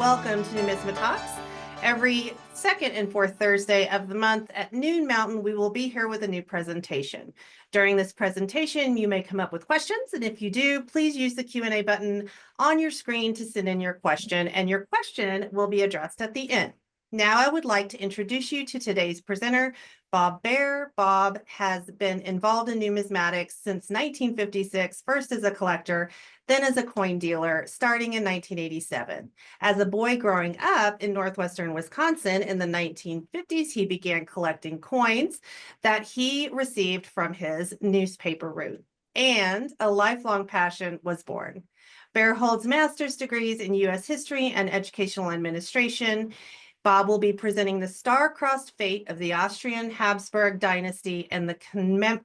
welcome to NumismaTalks. Every second and fourth Thursday of the month at noon Mountain, we will be here with a new presentation. During this presentation, you may come up with questions, and if you do, please use the Q&A button on your screen to send in your question, and your question will be addressed at the end. Now I would like to introduce you to today's presenter, Bob Bair. Bob has been involved in numismatics since 1956, first as a collector, then as a coin dealer, starting in 1987. As a boy growing up in northwestern Wisconsin in the 1950s, he began collecting coins that he received from his newspaper route, and a lifelong passion was born. Bair holds master's degrees in U.S. history and educational administration. Bob will be presenting the star-crossed fate of the Austrian Habsburg Dynasty and the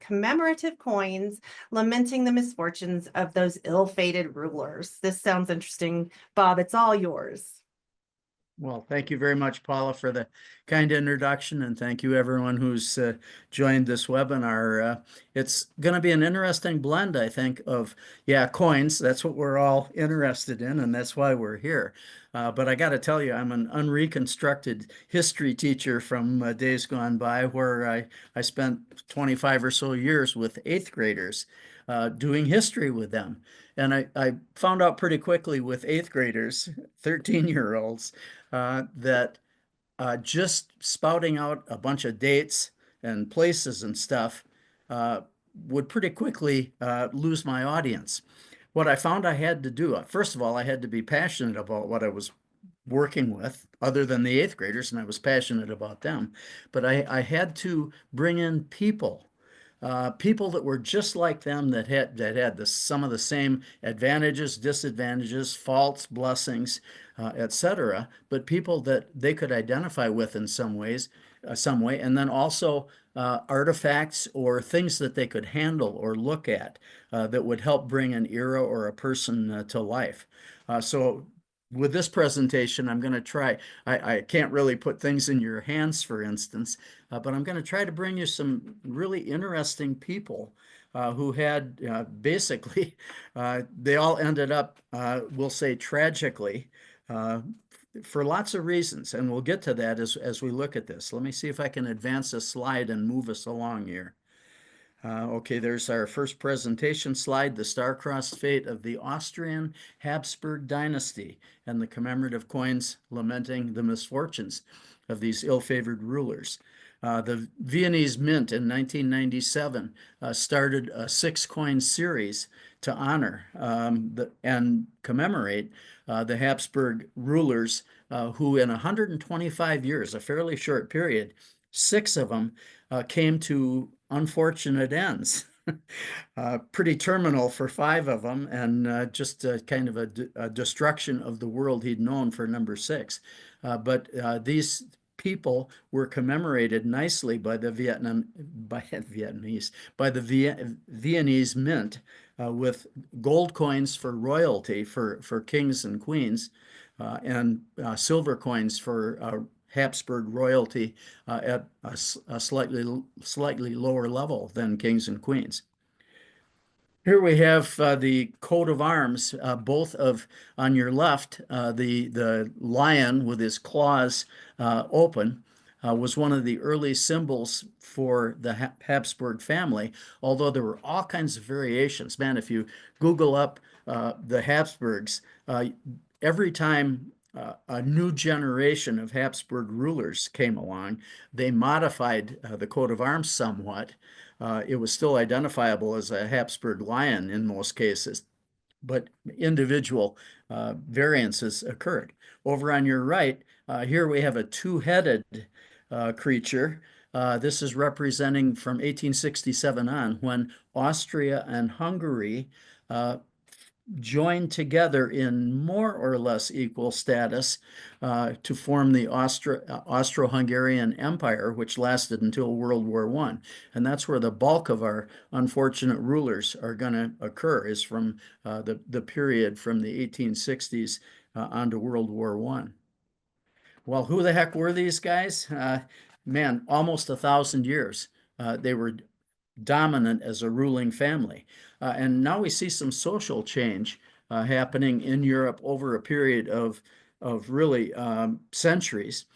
commemorative coins, lamenting the misfortunes of those ill-fated rulers. This sounds interesting. Bob, it's all yours. Well, thank you very much, Paula, for the kind introduction, and thank you everyone who's joined this webinar. It's going to be an interesting blend, I think, of, coins. That's what we're all interested in, and that's why we're here. But I got to tell you, I'm an unreconstructed history teacher from days gone by, where I spent 25 or so years with eighth graders doing history with them. And I found out pretty quickly with eighth graders, 13-year-olds, that just spouting out a bunch of dates and places and stuff would pretty quickly lose my audience. What I found I had to do, first of all, I had to be passionate about what I was working with, other than the eighth graders, and I was passionate about them. But I had to bring in people. People that were just like them, that had some of the same advantages, disadvantages, faults, blessings, etc. But people that they could identify with in some ways, some way, and then also artifacts or things that they could handle or look at that would help bring an era or a person to life. So with this presentation, I'm going to try, I can't really put things in your hands, for instance, but I'm going to try to bring you some really interesting people who had basically, they all ended up, we'll say tragically, for lots of reasons. And we'll get to that as we look at this. Let me see if I can advance a slide and move us along here. Okay, there's our first presentation slide, the star-crossed fate of the Austrian Habsburg Dynasty and the commemorative coins lamenting the misfortunes of these ill-favored rulers. The Viennese Mint in 1997 started a 6-coin series to honor and commemorate the Habsburg rulers who in 125 years, a fairly short period, 6 of them came to unfortunate ends. Pretty terminal for 5 of them, and just kind of a destruction of the world he'd known for number 6. But these people were commemorated nicely by the Viennese Mint with gold coins for royalty, for kings and queens, and silver coins for Habsburg royalty at a slightly lower level than kings and queens. Here we have the coat of arms, both of, on your left, the lion with his claws open was one of the early symbols for the Habsburg family, although there were all kinds of variations. Man, if you Google up the Habsburgs, every time a new generation of Habsburg rulers came along, they modified the coat of arms somewhat. It was still identifiable as a Habsburg lion in most cases, but individual variances occurred. Over on your right, here we have a 2-headed creature. This is representing from 1867 on, when Austria and Hungary joined together in more or less equal status to form the Austro-Hungarian Empire, which lasted until World War I. And that's where the bulk of our unfortunate rulers are going to occur, is from the period from the 1860s on to World War I. Well, who the heck were these guys? Man, almost 1,000 years. They were dominant as a ruling family. And now we see some social change happening in Europe over a period of of really centuries.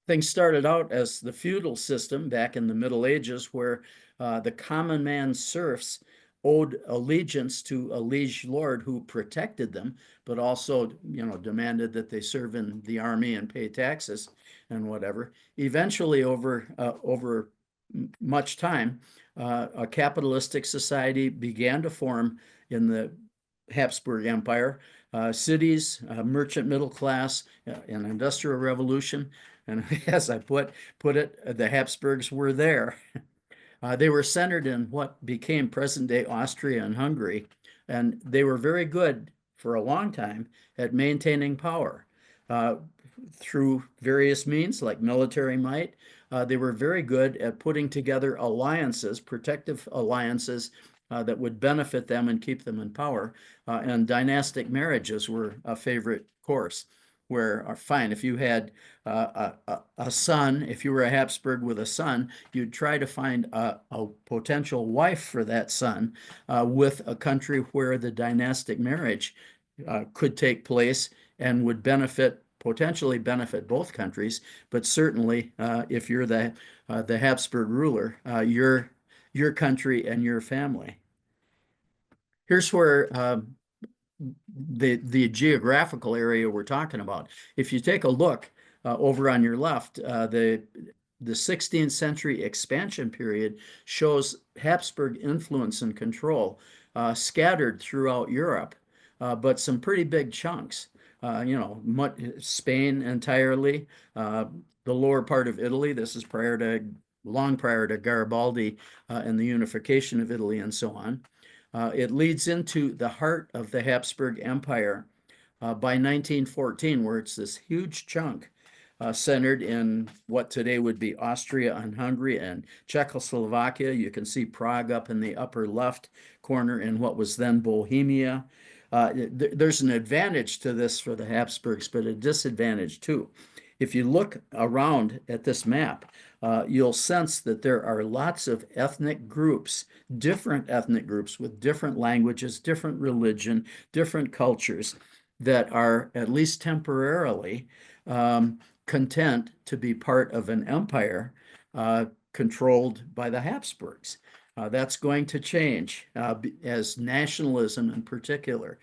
Things started out as the feudal system back in the Middle Ages, where the common man serfs owed allegiance to a liege lord who protected them, but also, demanded that they serve in the army and pay taxes and whatever. Eventually, over much time, a capitalistic society began to form in the Habsburg Empire. Cities, merchant middle class, an industrial revolution, and as I put it, the Habsburgs were there. They were centered in what became present-day Austria and Hungary, and they were very good for a long time at maintaining power through various means like military might. They were very good at putting together alliances, protective alliances that would benefit them and keep them in power. And dynastic marriages were a favorite course, where, fine, if you had a son, if you were a Habsburg with a son, you'd try to find a potential wife for that son with a country where the dynastic marriage could take place and would potentially benefit both countries, but certainly if you're the Habsburg ruler, your country and your family. Here's where the geographical area we're talking about. If you take a look over on your left, the 16th century expansion period shows Habsburg influence and control scattered throughout Europe, but some pretty big chunks. Spain entirely, the lower part of Italy. This is long prior to Garibaldi and the unification of Italy and so on. It leads into the heart of the Habsburg Empire by 1914, where it's this huge chunk centered in what today would be Austria and Hungary and Czechoslovakia. You can see Prague up in the upper left corner in what was then Bohemia. There's an advantage to this for the Habsburgs, but a disadvantage too. If you look around at this map, you'll sense that there are lots of ethnic groups, different ethnic groups with different languages, different religion, different cultures that are, at least temporarily, content to be part of an empire controlled by the Habsburgs. That's going to change as nationalism in particular,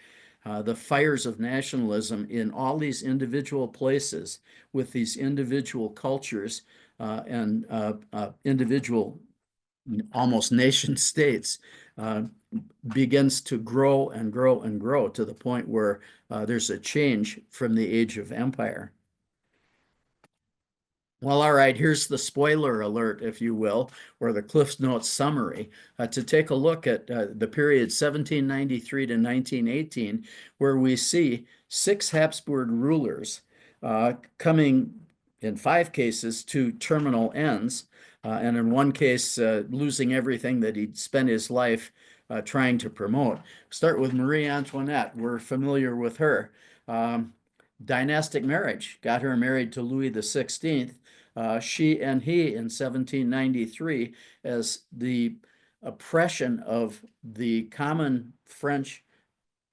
the fires of nationalism in all these individual places with these individual cultures and individual almost nation states begins to grow and grow and grow to the point where there's a change from the age of empire. Well, all right, here's the spoiler alert, if you will, or the Cliff Notes summary, to take a look at the period 1793 to 1918, where we see 6 Habsburg rulers coming, in 5 cases, to terminal ends, and in one case, losing everything that he'd spent his life trying to promote. Start with Marie Antoinette. We're familiar with her. Dynastic marriage got her married to Louis XVI. She and he in 1793, as the oppression of the common French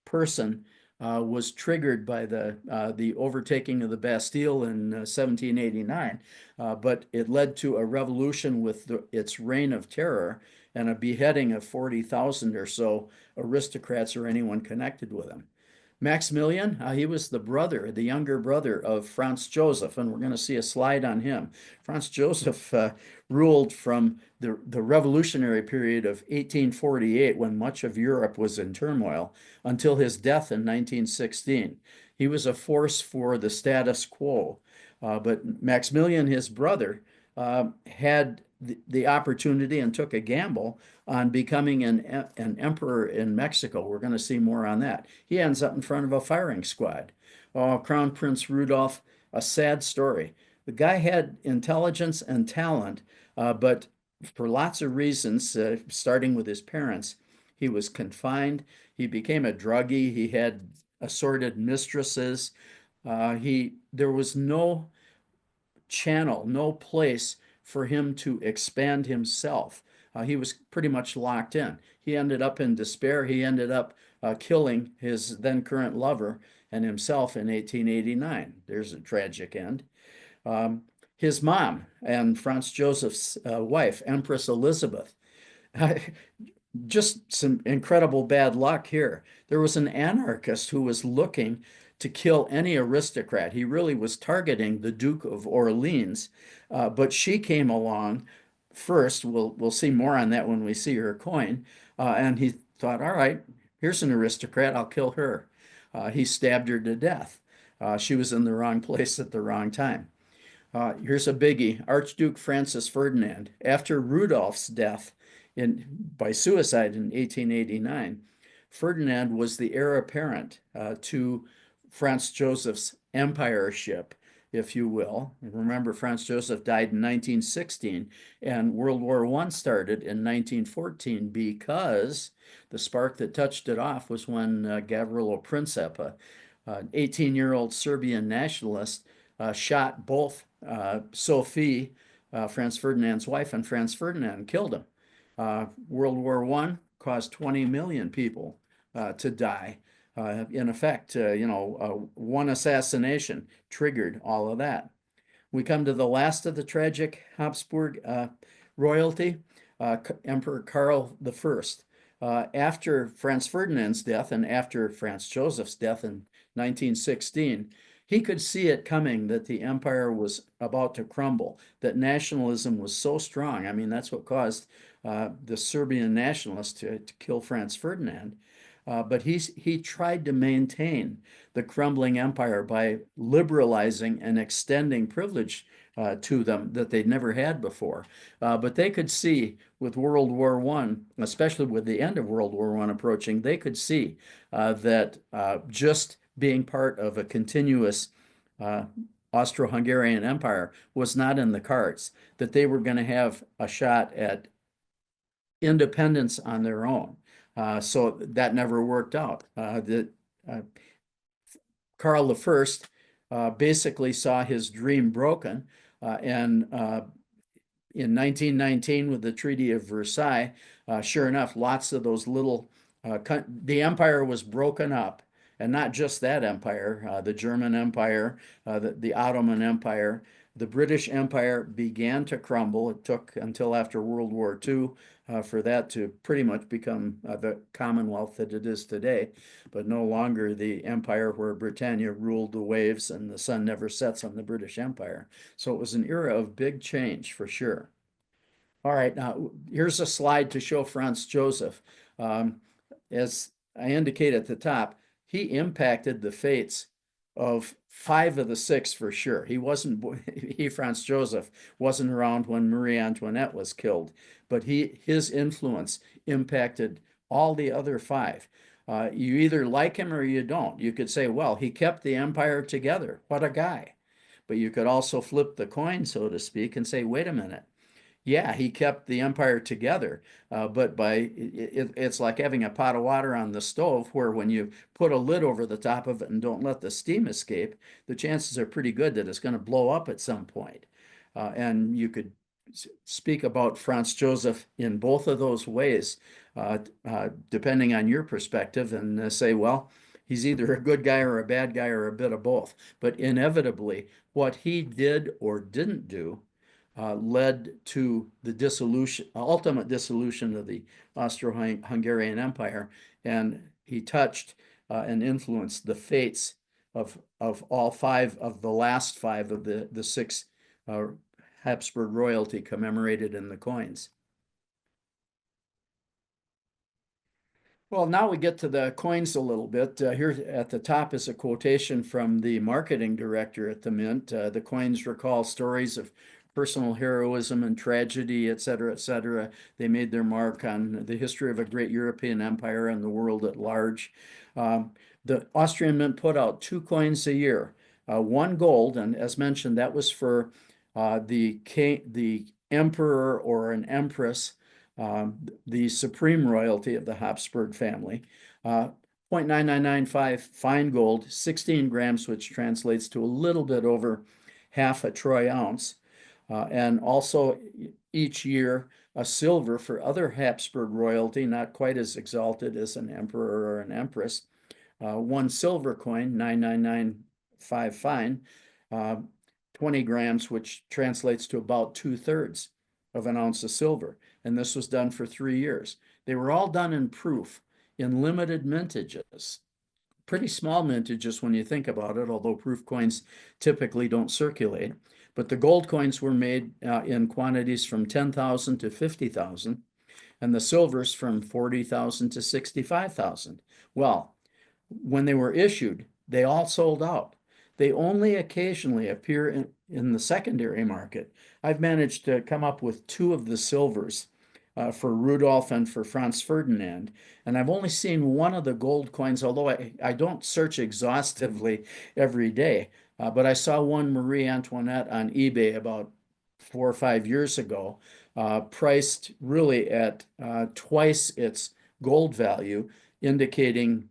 person was triggered by the overtaking of the Bastille in 1789, but it led to a revolution with its reign of terror and a beheading of 40,000 or so aristocrats or anyone connected with him. Maximilian, he was the younger brother of Franz Joseph, and we're going to see a slide on him. Franz Joseph ruled from the revolutionary period of 1848, when much of Europe was in turmoil, until his death in 1916. He was a force for the status quo, but Maximilian, his brother, had the opportunity and took a gamble on becoming an emperor in Mexico. We're going to see more on that. He ends up in front of a firing squad. Kronprinz Rudolf, a sad story. The guy had intelligence and talent, but for lots of reasons, starting with his parents, he was confined. He became a druggie. He had assorted mistresses. There was no channel, no place for him to expand himself. He was pretty much locked in. He ended up in despair. He ended up killing his then current lover and himself in 1889. There's a tragic end. His mom and Franz Joseph's wife, Empress Elisabeth. Just some incredible bad luck here. There was an anarchist who was looking to kill any aristocrat. He really was targeting the Duke of Orleans, but she came along first. We'll see more on that when we see her coin. And he thought, all right, here's an aristocrat. I'll kill her. He stabbed her to death. She was in the wrong place at the wrong time. Here's a biggie. Archduke Francis Ferdinand. After Rudolf's death by suicide in 1889, Ferdinand was the heir apparent to Franz Joseph's empireship, if you will. Remember, Franz Joseph died in 1916, and World War I started in 1914 because the spark that touched it off was when Gavrilo Princip, an 18-year-old Serbian nationalist, shot both Sophie, Franz Ferdinand's wife, and Franz Ferdinand, killed him. World War I caused 20 million people to die. In effect, one assassination triggered all of that. We come to the last of the tragic Habsburg royalty, Emperor Karl I. After Franz Ferdinand's death and after Franz Joseph's death in 1916, he could see it coming that the empire was about to crumble, that nationalism was so strong. I mean, that's what caused the Serbian nationalists to kill Franz Ferdinand. But he tried to maintain the crumbling empire by liberalizing and extending privilege to them that they'd never had before. But they could see with World War I, especially with the end of World War I approaching, they could see that just being part of a continuous Austro-Hungarian Empire was not in the cards, that they were going to have a shot at independence on their own. So that never worked out. Karl I basically saw his dream broken, and in 1919 with the Treaty of Versailles, sure enough, lots of those little, the empire was broken up. And not just that empire, the German Empire, the Ottoman Empire, the British Empire began to crumble. It took until after World War II for that to pretty much become the Commonwealth that it is today, but no longer the empire where Britannia ruled the waves and the sun never sets on the British Empire. So it was an era of big change for sure. All right, now here's a slide to show Franz Joseph. As I indicate at the top, he impacted the fates of 5 of the 6 for sure. Franz Joseph, wasn't around when Marie Antoinette was killed, but his influence impacted all the other 5. You either like him or you don't. You could say, well, he kept the empire together. What a guy. But you could also flip the coin, so to speak, and say, wait a minute. Yeah, he kept the empire together, but it's like having a pot of water on the stove where when you put a lid over the top of it and don't let the steam escape, the chances are pretty good that it's going to blow up at some point. And you could speak about Franz Joseph in both of those ways, depending on your perspective, and say, well, he's either a good guy or a bad guy or a bit of both. But inevitably, what he did or didn't do led to the ultimate dissolution of the Austro-Hungarian Empire, and he touched and influenced the fates of all 5 of the last 5 of the 6 Habsburg royalty commemorated in the coins. Well, now we get to the coins a little bit. Here at the top is a quotation from the marketing director at the Mint. The coins recall stories of personal heroism and tragedy, et cetera, et cetera. They made their mark on the history of a great European empire and the world at large. The Austrian Mint put out 2 coins a year, 1 gold, and as mentioned, that was for the emperor or an empress, the supreme royalty of the Habsburg family. 0.9995 fine gold, 16 grams, which translates to a little bit over half a troy ounce. And also each year a silver for other Habsburg royalty, not quite as exalted as an emperor or an empress, one silver coin, 999.5 fine, 20 grams, which translates to about 2/3 of an ounce of silver. And this was done for 3 years. They were all done in proof in limited mintages. Pretty small mintages when you think about it, although proof coins typically don't circulate. But the gold coins were made in quantities from 10,000 to 50,000, and the silvers from 40,000 to 65,000. Well, when they were issued, they all sold out. They only occasionally appear in the secondary market. I've managed to come up with 2 of the silvers for Rudolf and for Franz Ferdinand. And I've only seen 1 of the gold coins, although I don't search exhaustively every day. But I saw one Marie Antoinette on eBay about 4 or 5 years ago, priced really at twice its gold value, indicating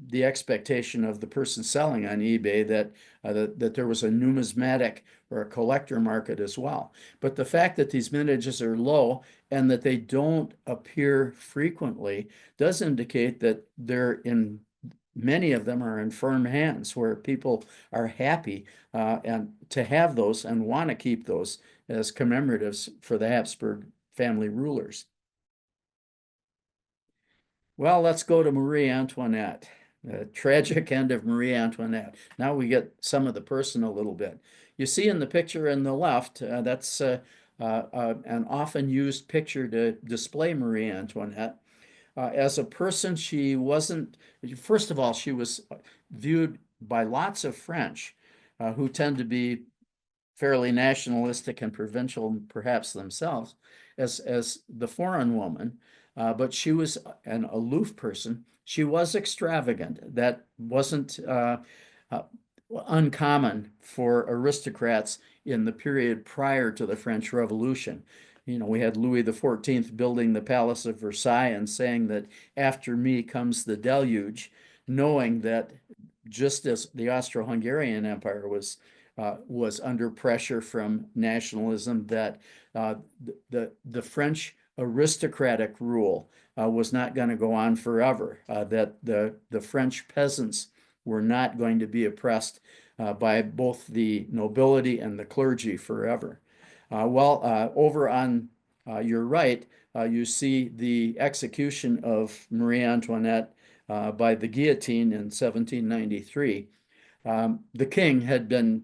the expectation of the person selling on eBay that there was a numismatic or a collector market as well. But the fact that these mintages are low and that they don't appear frequently does indicate that many of them are in firm hands where people are happy and to have those and want to keep those as commemoratives for the Habsburg family rulers. Well, let's go to Marie Antoinette. The tragic end of Marie Antoinette. Now we get some of the personal a little bit. You see in the picture in the left, that's an often used picture to display Marie Antoinette. As a person, she wasn't, first of all, she was viewed by lots of French who tend to be fairly nationalistic and provincial, perhaps themselves, as the foreign woman. But she was an aloof person. She was extravagant. That wasn't uncommon for aristocrats in the period prior to the French Revolution. You know, we had Louis XIV building the Palace of Versailles and saying that after me comes the deluge, knowing that just as the Austro-Hungarian Empire was under pressure from nationalism, that the French aristocratic rule was not going to go on forever, that the French peasants were not going to be oppressed by both the nobility and the clergy forever. Over on your right, you see the execution of Marie Antoinette by the guillotine in 1793. The king had been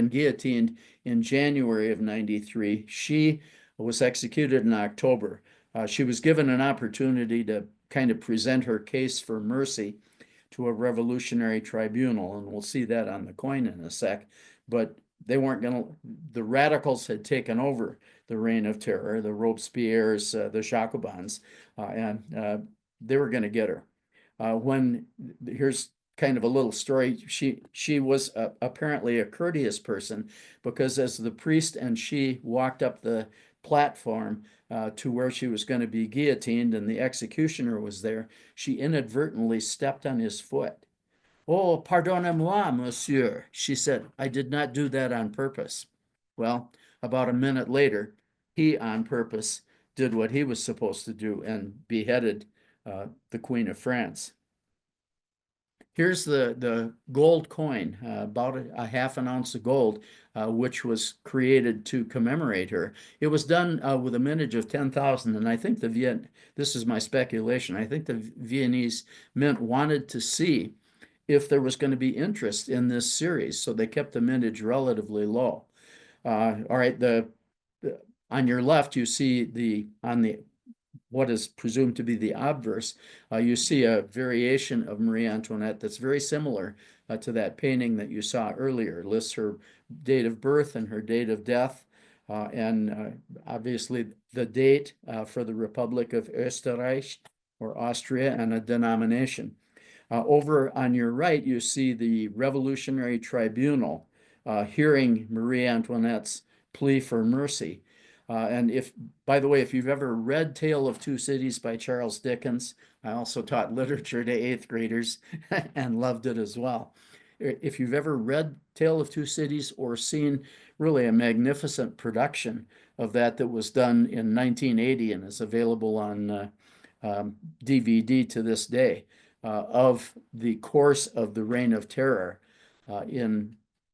guillotined in January of 93. She was executed in October. She was given an opportunity to kind of present her case for mercy to a revolutionary tribunal, and we'll see that on the coin in a sec. But they weren't going to, the radicals had taken over the reign of terror, the Robespierres, the Jacobins, and they were going to get her. Here's kind of a little story. She was apparently a courteous person, because as the priest and she walked up the platform to where she was going to be guillotined and the executioner was there, she inadvertently stepped on his foot. "Oh, pardonnez-moi, monsieur," she said. "I did not do that on purpose." Well, about a minute later, he on purpose did what he was supposed to do and beheaded the Queen of France. Here's the gold coin, about a half an ounce of gold, which was created to commemorate her. It was done with a mintage of 10,000, and I think this is my speculation, I think the Viennese Mint wanted to see if there was going to be interest in this series, so they kept the mintage relatively low. All right, on your left, you see what is presumed to be the obverse, you see a variation of Marie Antoinette that's very similar to that painting that you saw earlier. It lists her date of birth and her date of death, and obviously the date for the Republic of Österreich, or Austria, and a denomination. Over on your right, you see the Revolutionary Tribunal hearing Marie Antoinette's plea for mercy. And by the way, if you've ever read Tale of Two Cities by Charles Dickens, I also taught literature to 8th graders and loved it as well. If you've ever read Tale of Two Cities or seen really a magnificent production of that was done in 1980 and is available on DVD to this day, of the course of the Reign of Terror.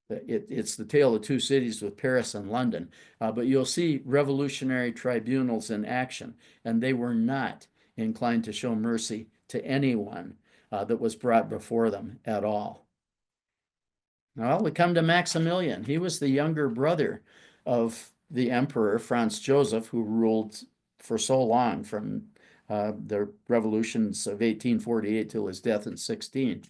It's the tale of two cities with Paris and London, but you'll see revolutionary tribunals in action, and they were not inclined to show mercy to anyone that was brought before them at all. Well, we come to Maximilian. He was the younger brother of the Emperor Franz Joseph, who ruled for so long from the revolutions of 1848 till his death in 16.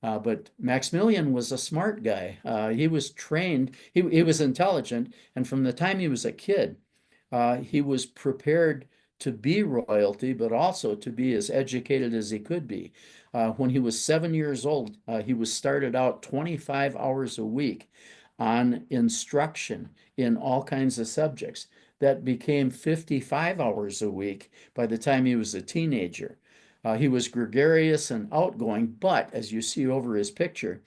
But Maximilian was a smart guy. He was trained, he was intelligent, and from the time he was a kid, he was prepared to be royalty, but also to be as educated as he could be. When he was 7 years old, he was started out 25 hours a week on instruction in all kinds of subjects. That became 55 hours a week by the time he was a teenager. He was gregarious and outgoing, but as you see over his picture,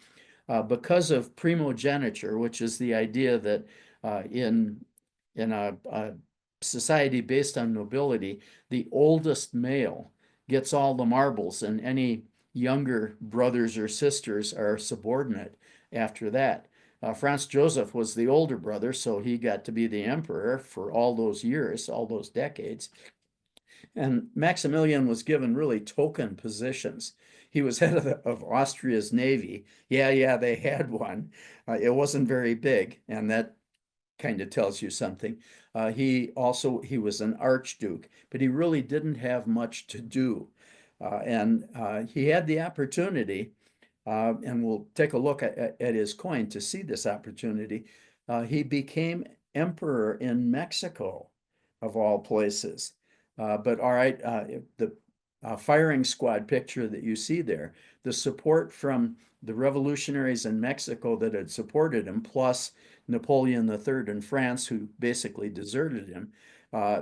because of primogeniture, which is the idea that in a society based on nobility, the oldest male gets all the marbles, and any younger brothers or sisters are subordinate after that. Franz Joseph was the older brother, so he got to be the emperor for all those years, all those decades. And Maximilian was given really token positions. He was head of Austria's navy. Yeah, they had one. It wasn't very big, and that kind of tells you something. He was an archduke, but he really didn't have much to do. And he had the opportunity, and we'll take a look at his coin to see this opportunity. He became emperor in Mexico, of all places. But all right, the firing squad picture that you see there, the support from the revolutionaries in Mexico that had supported him, plus Napoleon III in France, who basically deserted him,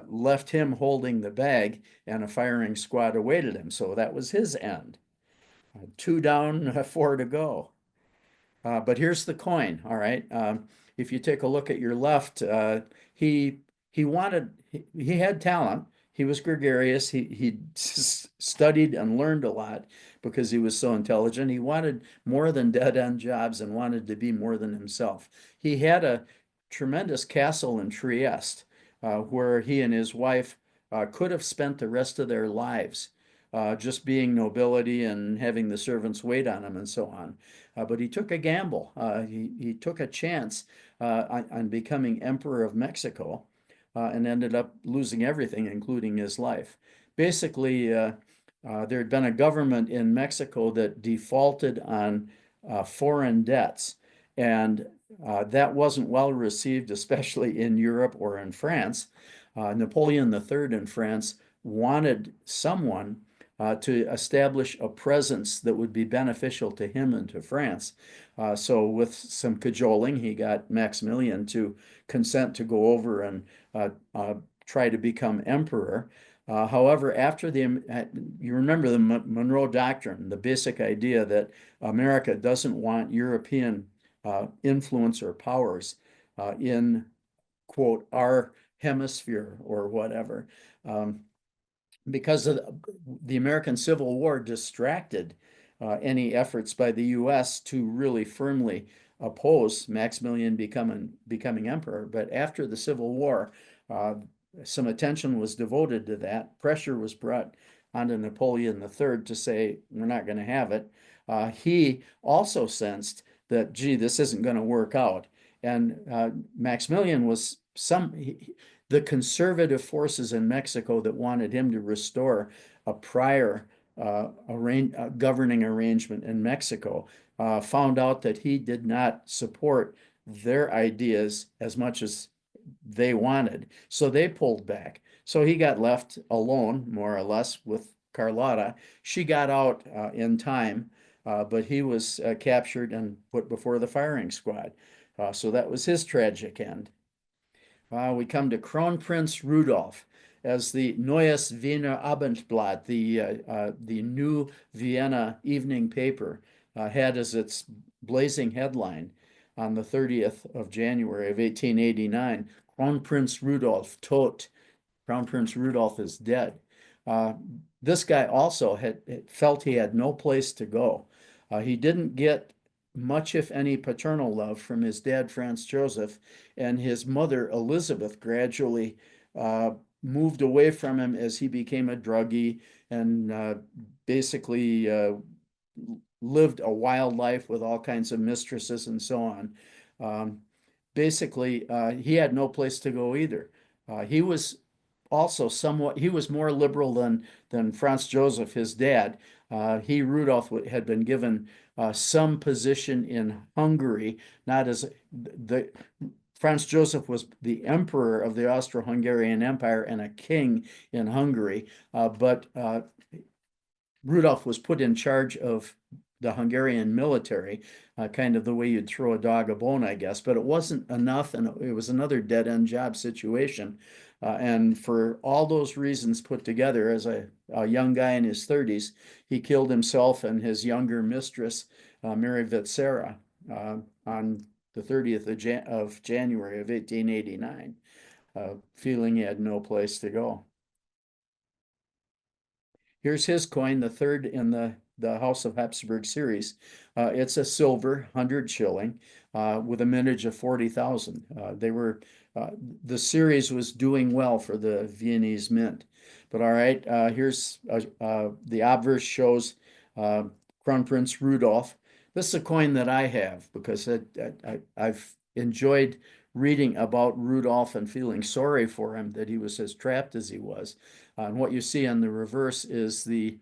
left him holding the bag, and a firing squad awaited him. So that was his end. 2 down, 4 to go. But here's the coin, all right? If you take a look at your left, he had talent. He was gregarious. He studied and learned a lot because he was so intelligent. He wanted more than dead-end jobs and wanted to be more than himself. He had a tremendous castle in Trieste where he and his wife could have spent the rest of their lives just being nobility and having the servants wait on him and so on. But he took a gamble. He took a chance on becoming Emperor of Mexico. And ended up losing everything, including his life. Basically, there had been a government in Mexico that defaulted on foreign debts, and that wasn't well received, especially in Europe or in France. Napoleon III in France wanted someone to establish a presence that would be beneficial to him and to France. So with some cajoling, he got Maximilian to consent to go over and try to become emperor. However, after you remember the Monroe Doctrine, the basic idea that America doesn't want European influence or powers in, quote, our hemisphere or whatever. Because of the American Civil War distracted any efforts by the U.S. to really firmly oppose Maximilian becoming emperor. But after the Civil War, some attention was devoted to that. Pressure was brought onto Napoleon III to say, we're not going to have it. He also sensed that, gee, this isn't going to work out. And Maximilian was the conservative forces in Mexico that wanted him to restore a prior governing arrangement in Mexico found out that he did not support their ideas as much as they wanted. So they pulled back. So he got left alone, more or less, with Carlotta. She got out in time, but he was captured and put before the firing squad. So that was his tragic end. We come to Kronprinz Rudolf as the Neues Wiener Abendblatt, the new Vienna evening paper, had as its blazing headline on the 30th of January of 1889, Kronprinz Rudolf tot. Crown Prince Rudolf is dead. This guy also felt he had no place to go. He didn't get much, if any, paternal love from his dad, Franz Joseph, and his mother, Elisabeth, gradually moved away from him as he became a druggie and basically lived a wild life with all kinds of mistresses and so on. Basically, he had no place to go either. He was also he was more liberal than Franz Joseph, his dad. Rudolf, had been given some position in Hungary, not as Franz Joseph was the emperor of the Austro-Hungarian Empire and a king in Hungary, but Rudolf was put in charge of the Hungarian military, kind of the way you'd throw a dog a bone, I guess, but it wasn't enough, and it was another dead-end job situation. And for all those reasons put together, as a young guy in his 30s, he killed himself and his younger mistress, Mary Vitsera, on the 30th of January of 1889, feeling he had no place to go. Here's his coin, the third in the House of Habsburg series. It's a silver 100 shilling with a mintage of 40,000. The series was doing well for the Viennese Mint. But all right, here's the obverse shows Kronprinz Rudolf. This is a coin that I have because I've enjoyed reading about Rudolf and feeling sorry for him that he was as trapped as he was. And what you see on the reverse is the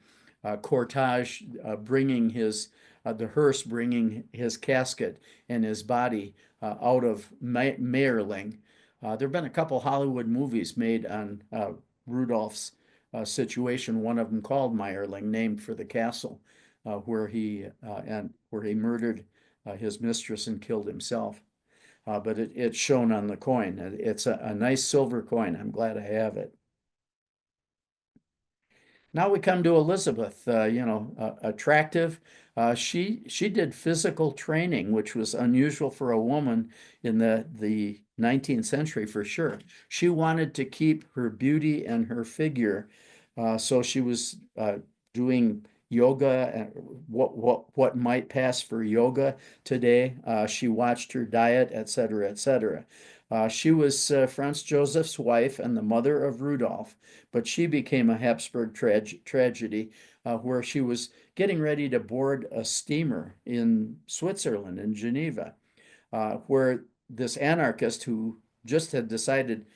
cortege bringing the hearse bringing his casket and his body out of Mayerling. There have been a couple Hollywood movies made on Rudolph's situation, one of them called Mayerling, named for the castle where he murdered his mistress and killed himself. But it's shown on the coin. It's a nice silver coin. I'm glad I have it. Now we come to Elisabeth, attractive. She did physical training, which was unusual for a woman in the 19th century for sure. She wanted to keep her beauty and her figure, so she was doing yoga and what might pass for yoga today. She watched her diet, etc., etc. She was Franz Joseph's wife and the mother of Rudolf, but she became a Habsburg tragedy where she was getting ready to board a steamer in Switzerland, in Geneva, where this anarchist who just had decided,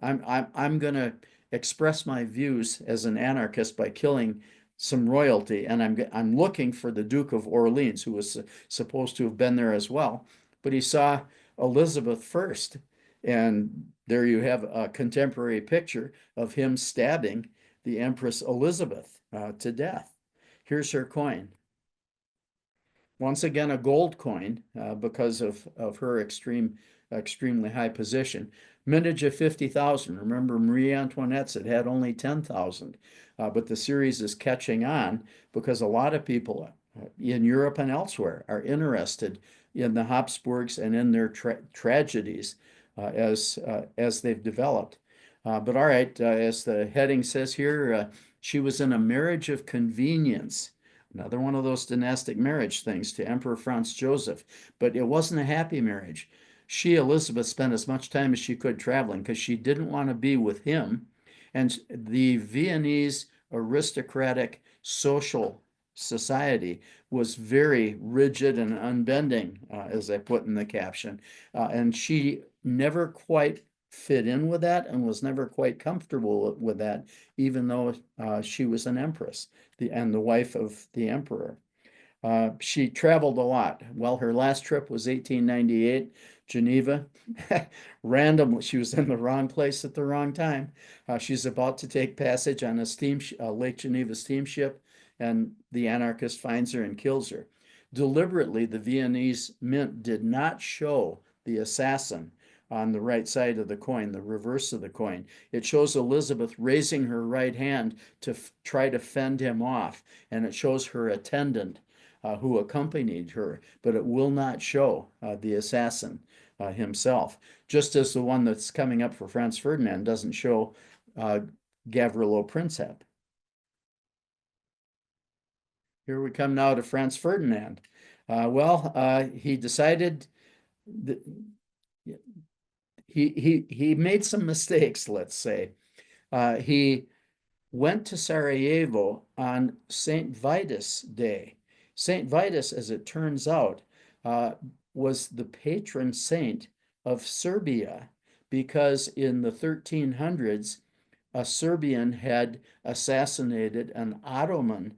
I'm going to express my views as an anarchist by killing some royalty, and I'm looking for the Duke of Orleans, who was supposed to have been there as well, but he saw Elisabeth first. And there you have a contemporary picture of him stabbing the Empress Elisabeth to death. Here's her coin. Once again, a gold coin because of her extremely high position. Mintage of 50,000. Remember, Marie Antoinette's had only 10,000. But the series is catching on because a lot of people in Europe and elsewhere are interested in the Habsburgs and in their tragedies. As they've developed. But all right, as the heading says here, she was in a marriage of convenience, another one of those dynastic marriage things to Emperor Franz Joseph, but it wasn't a happy marriage. She, Elisabeth, spent as much time as she could traveling because she didn't want to be with him. And the Viennese aristocratic social society was very rigid and unbending, as I put in the caption. And she never quite fit in with that and was never quite comfortable with that, even though she was an empress and the wife of the emperor. She traveled a lot. Well, her last trip was 1898, Geneva. Randomly, she was in the wrong place at the wrong time. She's about to take passage on a Lake Geneva steamship, and the anarchist finds her and kills her. Deliberately, the Viennese Mint did not show the assassin on the right side of the coin, the reverse of the coin. It shows Elisabeth raising her right hand to try to fend him off, and it shows her attendant who accompanied her, but it will not show the assassin himself, just as the one that's coming up for Franz Ferdinand doesn't show Gavrilo Princip. Here we come now to Franz Ferdinand. He decided that he made some mistakes, let's say. He went to Sarajevo on St. Vitus Day. St. Vitus, as it turns out, was the patron saint of Serbia, because in the 1300s, a Serbian had assassinated an Ottoman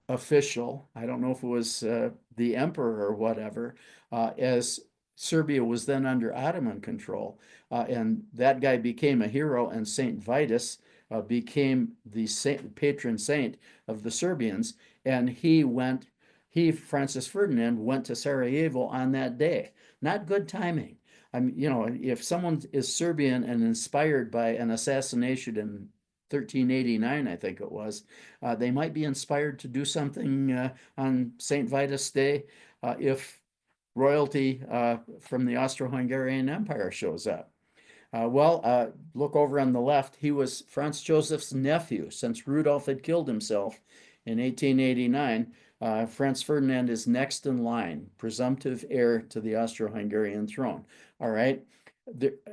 official. I don't know if it was the emperor or whatever, as Serbia was then under Ottoman control. And that guy became a hero, and St. Vitus became the patron saint of the Serbians. And Francis Ferdinand, went to Sarajevo on that day. Not good timing. If someone is Serbian and inspired by an assassination in 1389, I think it was, they might be inspired to do something on St. Vitus Day if royalty from the Austro-Hungarian Empire shows up. Look over on the left. He was Franz Joseph's nephew. Since Rudolf had killed himself in 1889, Franz Ferdinand is next in line, presumptive heir to the Austro-Hungarian throne. All right.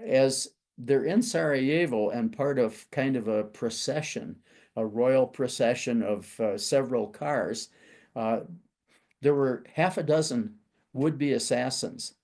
As they're in Sarajevo and part of kind of a procession, a royal procession of several cars, there were half a dozen would-be assassins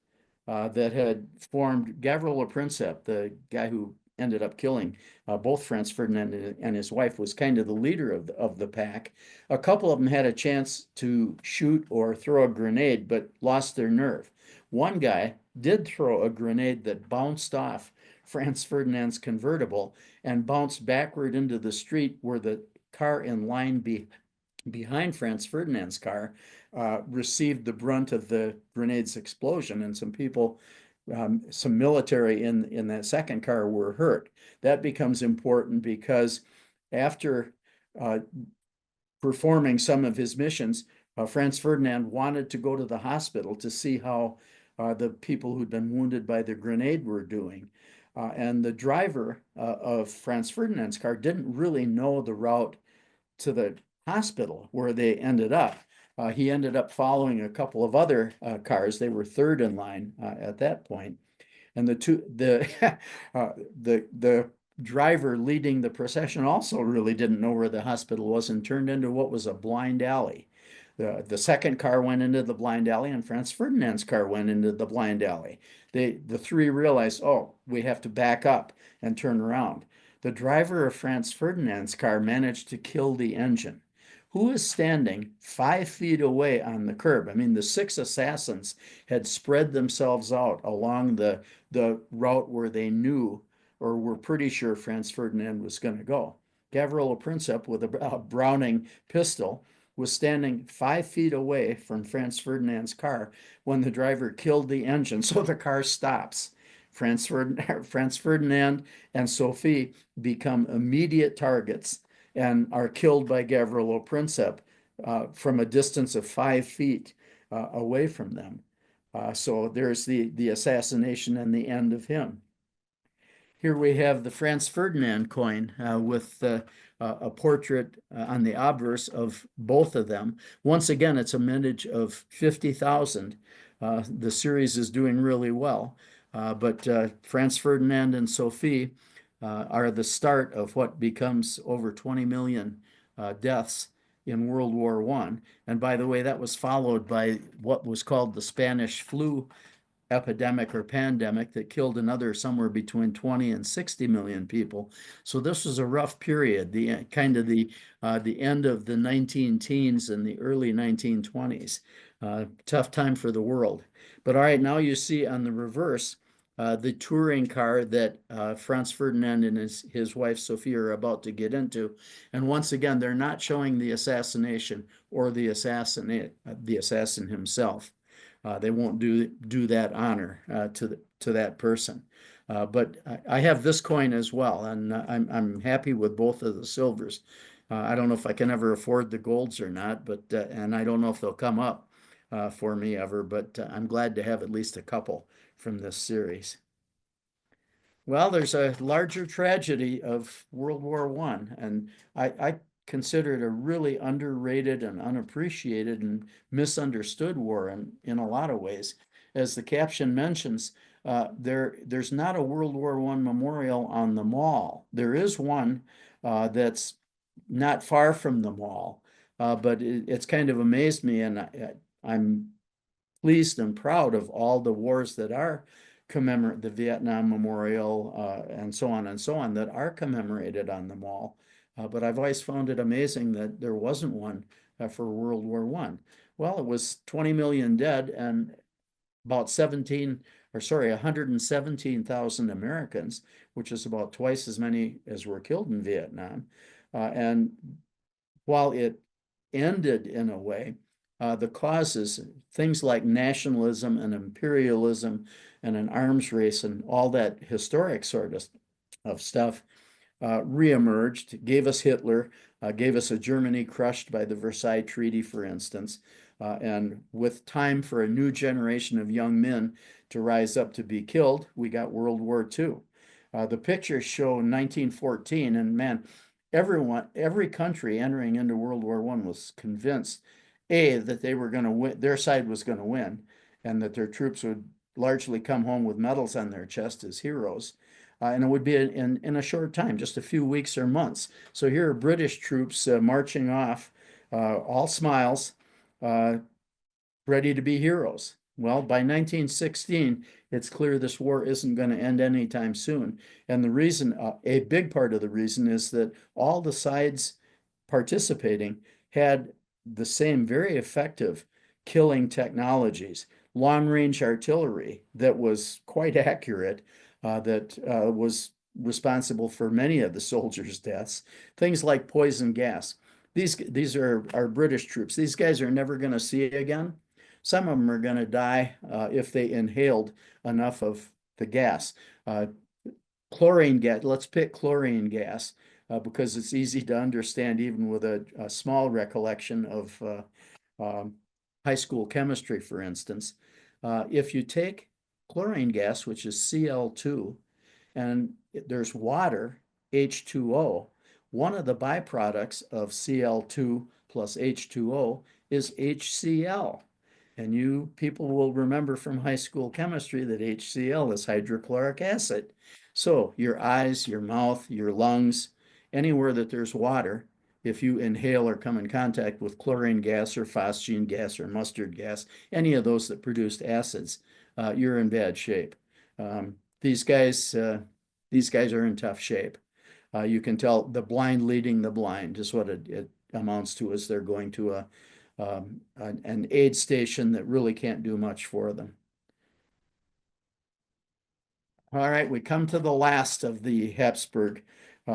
that had formed. Gavrilo Princip, the guy who ended up killing both Franz Ferdinand and his wife, was kind of the leader of the pack. A couple of them had a chance to shoot or throw a grenade, but lost their nerve. One guy did throw a grenade that bounced off Franz Ferdinand's convertible and bounced backward into the street, where the car in line behind Franz Ferdinand's car received the brunt of the grenade's explosion, and some people, some military in that second car, were hurt. That becomes important because after performing some of his missions, Franz Ferdinand wanted to go to the hospital to see how the people who'd been wounded by the grenade were doing. And the driver of Franz Ferdinand's car didn't really know the route to the hospital where they ended up. He ended up following a couple of other cars. They were third in line at that point. And the driver leading the procession also really didn't know where the hospital was, and turned into what was a blind alley. The second car went into the blind alley, and Franz Ferdinand's car went into the blind alley. The three realized, oh, we have to back up and turn around. The driver of Franz Ferdinand's car managed to kill the engine. Who is standing 5 feet away on the curb? I mean, the 6 assassins had spread themselves out along the route where they knew, or were pretty sure, Franz Ferdinand was going to go. Gavrilo Princip, with a Browning pistol, was standing 5 feet away from Franz Ferdinand's car when the driver killed the engine, so the car stops. Franz Ferdinand and Sophie become immediate targets and are killed by Gavrilo Princip from a distance of 5 feet away from them. So there's the assassination and the end of him. Here we have the Franz Ferdinand coin with a portrait on the obverse of both of them. Once again, it's a mintage of 50,000. The series is doing really well, but Franz Ferdinand and Sophie are the start of what becomes over 20 million deaths in World War I. And by the way, that was followed by what was called the Spanish flu epidemic or pandemic that killed another somewhere between 20 and 60 million people. So this was a rough period, the end of the 19-teens and the early 1920s. Tough time for the world. But all right, now you see on the reverse the touring car that Franz Ferdinand and his wife Sophia are about to get into. And once again, they're not showing the assassination or the assassin himself. They won't do that honor to that person. But I have this coin as well, and I'm happy with both of the silvers. I don't know if I can ever afford the golds or not, but and I don't know if they'll come up for me ever, but I'm glad to have at least a couple from this series. Well, there's a larger tragedy of World War I, and I considered a really underrated and unappreciated and misunderstood war in a lot of ways. As the caption mentions, there's not a World War I memorial on the mall. There is one that's not far from the mall, but it's kind of amazed me, and I'm pleased and proud of all the wars that are commemorate the Vietnam Memorial and so on that are commemorated on the mall. But I've always found it amazing that there wasn't one for World War I. Well, it was 20 million dead and about 117,000 Americans, which is about twice as many as were killed in Vietnam. And while it ended in a way, the causes, things like nationalism and imperialism and an arms race and all that historic sort of stuff reemerged, gave us Hitler, gave us a Germany crushed by the Versailles Treaty, for instance, and with time for a new generation of young men to rise up to be killed, we got World War II. The pictures show 1914, and man, every country entering into World War I was convinced, that they were going to win, their side was going to win, and that their troops would largely come home with medals on their chest as heroes. And it would be in a short time, just a few weeks or months. So here are British troops marching off, all smiles, ready to be heroes. Well, by 1916, it's clear this war isn't going to end anytime soon. And the reason, a big part of the reason, is that all the sides participating had the same very effective killing technologies, long-range artillery that was quite accurate, that was responsible for many of the soldiers' deaths, things like poison gas. These are our British troops. These guys are never going to see it again. Some of them are going to die if they inhaled enough of the gas. Chlorine gas, let's pick chlorine gas because it's easy to understand even with a small recollection of high school chemistry, for instance. If you take chlorine gas, which is Cl2, and there's water, H2O, one of the byproducts of Cl2 plus H2O is HCl. And you people will remember from high school chemistry that HCl is hydrochloric acid. So your eyes, your mouth, your lungs, anywhere that there's water, if you inhale or come in contact with chlorine gas or phosgene gas or mustard gas, any of those that produced acids, you're in bad shape. These guys are in tough shape. You can tell the blind leading the blind is what it amounts to, as they're going to an aid station that really can't do much for them. All right, we come to the last of the Habsburg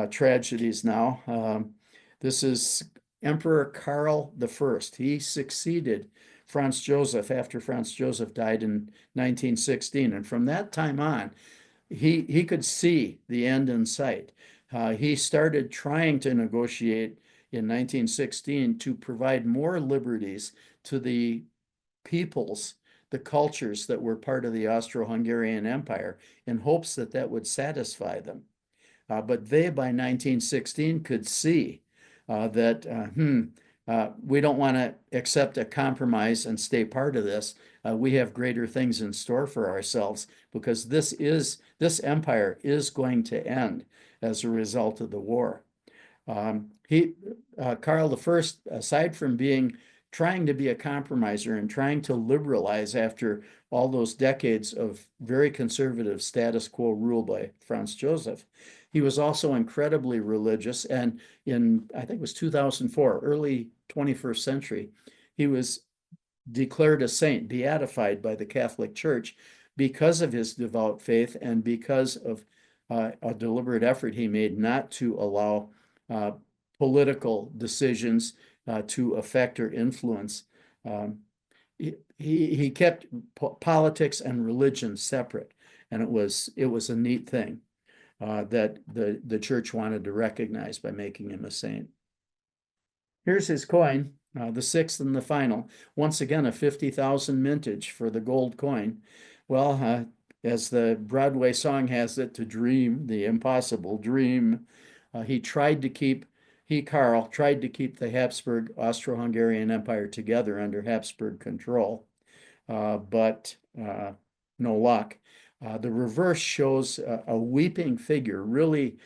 tragedies now. This is Emperor Karl I. He succeeded Franz Joseph after Franz Joseph died in 1916. And from that time on, he could see the end in sight. He started trying to negotiate in 1916 to provide more liberties to the peoples, the cultures that were part of the Austro-Hungarian Empire, in hopes that that would satisfy them. But they, by 1916, could see that we don't want to accept a compromise and stay part of this. We have greater things in store for ourselves, because this empire is going to end as a result of the war. Karl I, aside from trying to be a compromiser and trying to liberalize after all those decades of very conservative status quo rule by Franz Joseph, he was also incredibly religious. And I think it was 2004, early 21st century, he was declared a saint, beatified by the Catholic Church because of his devout faith and because of a deliberate effort he made not to allow political decisions to affect or influence. He kept politics and religion separate, and it was a neat thing that the church wanted to recognize by making him a saint. Here's his coin, the sixth and the final. Once again, a 50,000 mintage for the gold coin. Well, as the Broadway song has it, to dream the impossible dream. He tried to keep Karl, tried to keep the Habsburg Austro-Hungarian Empire together under Habsburg control, but no luck. The reverse shows a weeping figure, really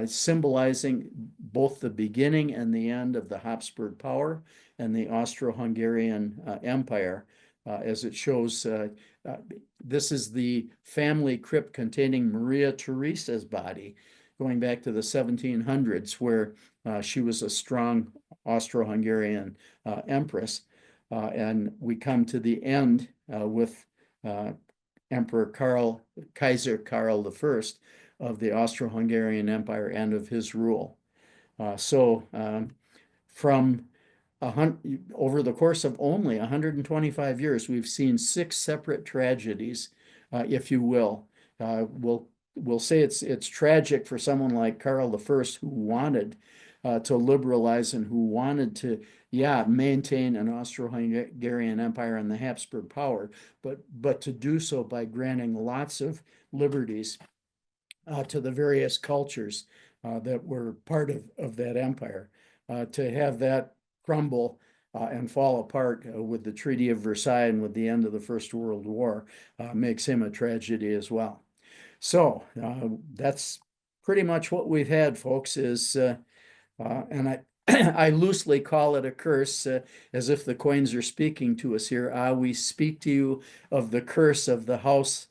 symbolizing both the beginning and the end of the Habsburg power and the Austro-Hungarian Empire, as it shows. This is the family crypt containing Maria Theresa's body, going back to the 1700s, where she was a strong Austro-Hungarian empress. And we come to the end with Emperor Karl, Kaiser Karl I of the Austro-Hungarian Empire and of his rule. From over the course of only 125 years, we've seen 6 separate tragedies, if you will. We'll say it's tragic for someone like Karl I, who wanted to liberalize and who wanted to, maintain an Austro-Hungarian Empire and the Habsburg power, but to do so by granting lots of liberties to the various cultures that were part of that empire. To have that crumble and fall apart with the Treaty of Versailles and with the end of the First World War makes him a tragedy as well. So that's pretty much what we've had, folks, and I loosely call it a curse, as if the coins are speaking to us here. We speak to you of the curse of the house,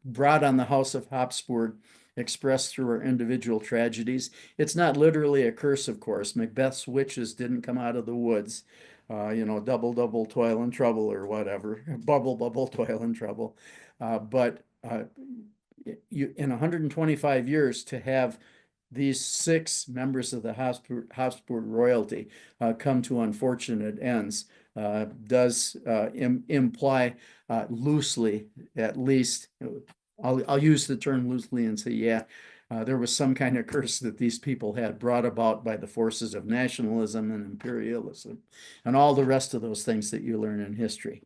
brought on the House of Habsburg, expressed through our individual tragedies. It's not literally a curse, of course. Macbeth's witches didn't come out of the woods, double, double, toil and trouble, or whatever, bubble, bubble, toil and trouble. But in 125 years, to have these 6 members of the Habsburg royalty come to unfortunate ends does imply loosely, at least, I'll use the term loosely and say, there was some kind of curse that these people had brought about by the forces of nationalism and imperialism and all the rest of those things that you learn in history.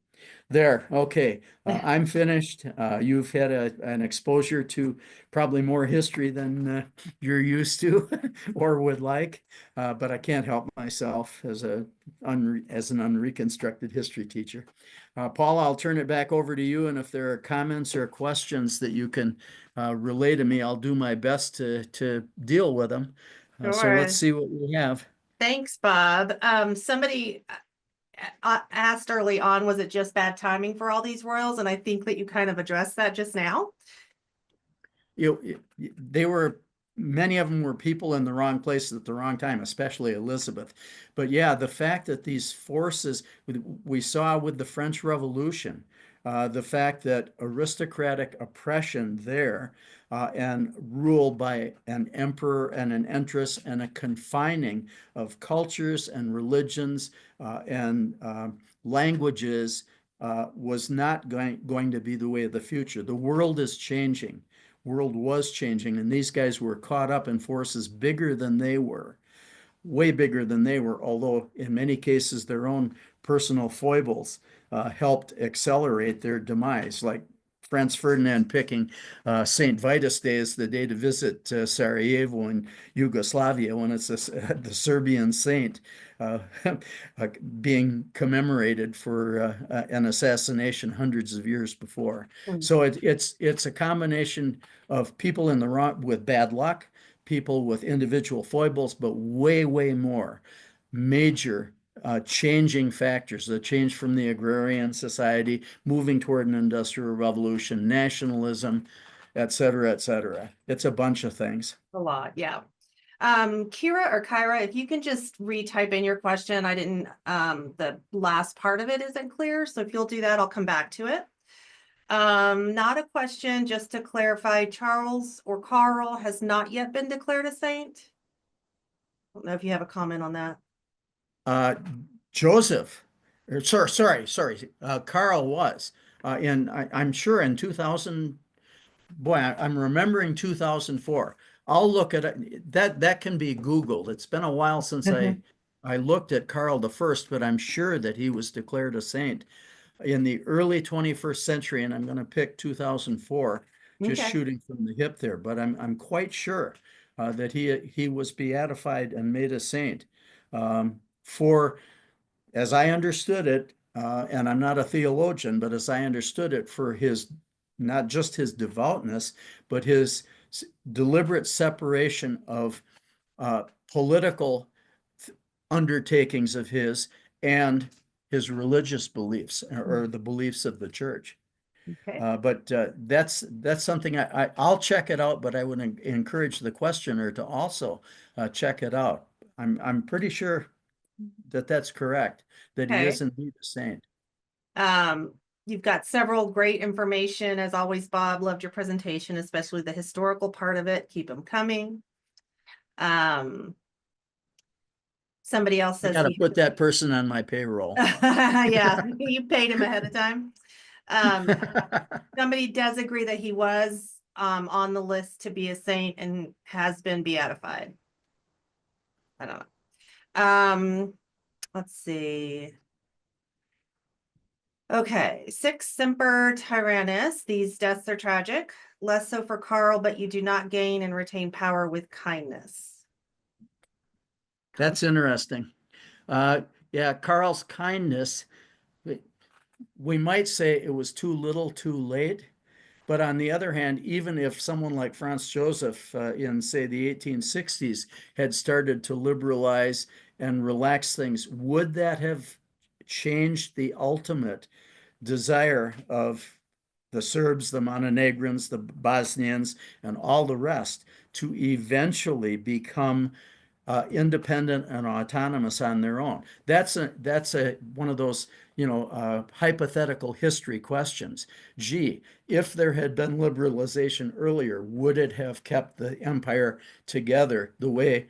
There, okay, I'm finished. You've had an exposure to probably more history than you're used to or would like, but I can't help myself as an unreconstructed history teacher. Paula, I'll turn it back over to you, and if there are comments or questions that you can relay to me, I'll do my best to deal with them. So Sure. let's see what we have. Thanks, Bob. Somebody asked early on, was it just bad timing for all these royals? And I think that you kind of addressed that just now. Many of them were people in the wrong place at the wrong time, especially Elisabeth. But the fact that these forces, we saw with the French Revolution, the fact that aristocratic oppression there and rule by an emperor and an empress and a confining of cultures and religions and languages was not going to be the way of the future. The world is changing. World was changing, and these guys were caught up in forces bigger than they were, way bigger than they were, although in many cases their own personal foibles helped accelerate their demise, like Franz Ferdinand picking St. Vitus Day as the day to visit Sarajevo in Yugoslavia when it's the Serbian saint being commemorated for an assassination hundreds of years before. So it's a combination of people in the wrong with bad luck, people with individual foibles, but way, way more major changing factors, the change from the agrarian society, moving toward an industrial revolution, nationalism, et cetera, et cetera. It's a bunch of things. A lot, yeah. Kira or Kyra, if you can just retype in your question. I didn't, the last part of it isn't clear. So if you'll do that, I'll come back to it. Not a question, just to clarify, Charles or Karl has not yet been declared a saint. I don't know if you have a comment on that. Joseph, Karl was, I'm sure in 2000, boy, I'm remembering 2004. I'll look at it. That can be Googled. It's been a while since I looked at Karl I, but I'm sure that he was declared a saint in the early 21st century, and I'm going to pick 2004, just shooting from the hip there, but I'm quite sure that he was beatified and made a saint for, as I understood it, and I'm not a theologian, but as I understood it, for his, not just his devoutness, but his deliberate separation of political undertakings of his and his religious beliefs or the beliefs of the church. Okay. But that's something I'll check it out, but I would encourage the questioner to also check it out. I'm pretty sure that that's correct, that he Okay. is indeed a saint. You've got several great information. As always, Bob, loved your presentation, especially the historical part of it. Keep them coming. Somebody else I says got to he, put that person on my payroll. yeah, you paid him ahead of time. Somebody does agree that he was on the list to be a saint and has been beatified. I don't know. Let's see. Okay, Six Semper Tyrannis. These deaths are tragic. Less so for Karl, but you do not gain and retain power with kindness. That's interesting. Yeah, Karl's kindness, we might say it was too little, too late. But on the other hand, even if someone like Franz Josef in, say, the 1860s had started to liberalize and relax things, would that have changed the ultimate desire of the Serbs, the Montenegrins, the Bosnians, and all the rest to eventually become independent and autonomous on their own? That's one of those, hypothetical history questions. Gee, if there had been liberalization earlier, would it have kept the empire together the way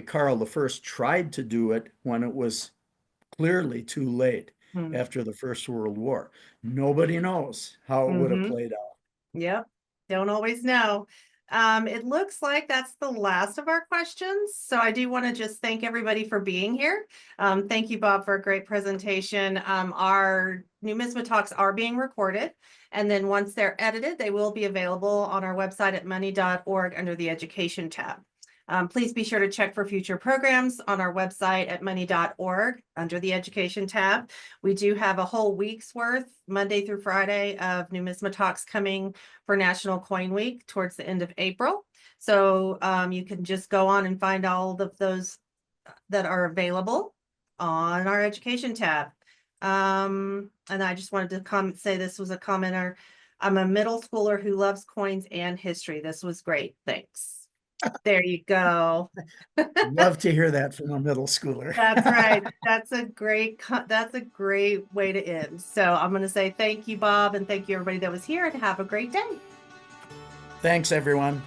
Karl I tried to do it when it was clearly too late after the First World War? Nobody knows how it would have played out. Yep, don't always know. It looks like that's the last of our questions. So I do want to just thank everybody for being here. Thank you, Bob, for a great presentation. Our NumismaTalks are being recorded. And then once they're edited, they will be available on our website at money.org under the Education tab. Please be sure to check for future programs on our website at money.org under the Education tab. We do have a whole week's worth, Monday through Friday, of NumismaTalks coming for National Coin Week towards the end of April. So you can just go on and find all of those that are available on our Education tab. And I just wanted to say this was a commenter. I'm a middle schooler who loves coins and history. This was great. Thanks. There you go. Love to hear that from a middle schooler. That's right. That's a great way to end. So I'm going to say thank you, Bob, and thank you everybody that was here, and have a great day. Thanks, everyone.